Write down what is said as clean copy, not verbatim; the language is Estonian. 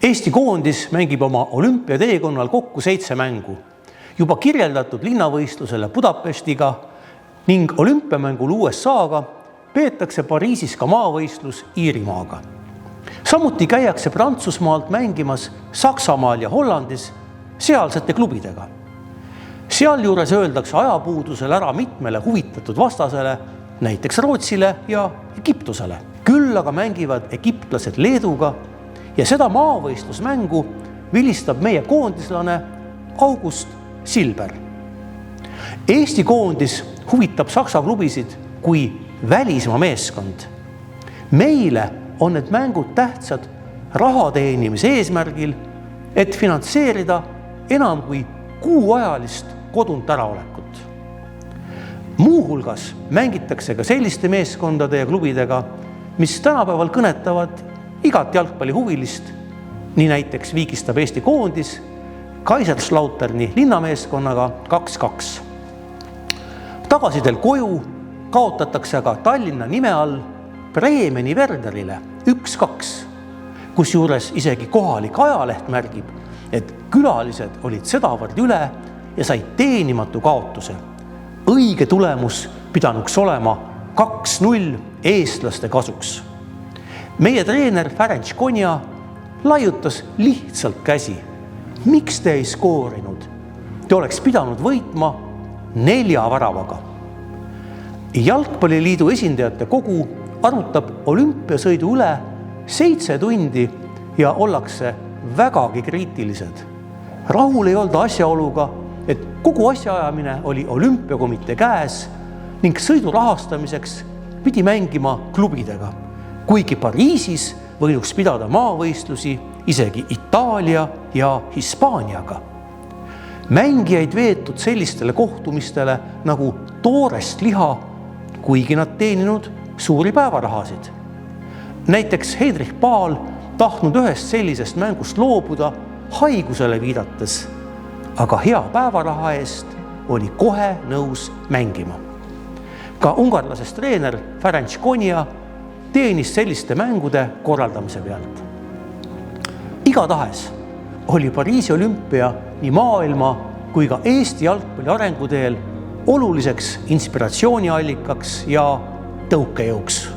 Eesti koondis mängib oma olümpiateekonnal kokku 7 mängu. Juba kirjeldatud linnavõistlusele Budapestiga ning olümpiamängul USA-ga peetakse Pariisis ka maavõistlus Iirimaaga. Samuti käiakse Prantsusmaalt mängimas Saksamaal ja Hollandis sealsete klubidega. Sealjuures öeldakse ajapuudusel ära mitmele huvitatud vastasele, näiteks Rootsile ja Egiptusele. Küll aga mängivad egiptlased Leeduga ja seda maavõistlusmängu vilistab meie koondislane August Silber. Eesti koondis huvitab Saksa klubisid kui välismaa meeskond. Meile on need mängud tähtsad raha teenimise eesmärgil, et finantseerida enam kui kuuajalist kodunt äraolekut. Muuhulgas mängitakse ka selliste meeskondade ja klubidega, mis tänapäeval kõnetavad igat jalgpallihuvilist, nii näiteks viigistab Eesti koondis Kaiserslauterni linnameeskonnaga 2-2. Tagasidel koju kaotatakse aga Tallinna nime all Bremeni Werderile 1-2, kusjuures isegi kohalik ajaleht märgib, et külalised olid sedavõrd üle ja said teenimatu kaotuse. Õige tulemus pidanuks olema 2-0 eestlaste kasuks. Meie treener Ferenc Konja laiutas lihtsalt käsi. Miks te ei skoorinud? Te oleks pidanud võitma 4 väravaga. Jalgpalliliidu esindajate kogu arutab olümpiasõidu üle 7 tundi ja ollakse vägagi kriitilised. Rahul ei olda asjaoluga, et kogu asjaajamine oli olümpiakomitee käes ning sõidu rahastamiseks pidi mängima klubidega, kuigi Pariisis võinuks pidada maavõistlusi isegi Itaalia ja Hispaaniaga. Mängijaid veetud sellistele kohtumistele nagu toorest liha, kuigi nad teeninud suuri päevarahasid. Näiteks Heidrich Paal tahtnud ühest sellisest mängust loobuda haigusele viidates, aga hea päevaraha eest oli kohe nõus mängima. Ka ungarlasest treener Ferenc Konja teenis selliste mängude korraldamise pealt. Igatahes oli Pariisi olümpia nii maailma kui ka Eesti jalgpalli arenguteel oluliseks inspiratsiooniallikaks ja tõukejõuks.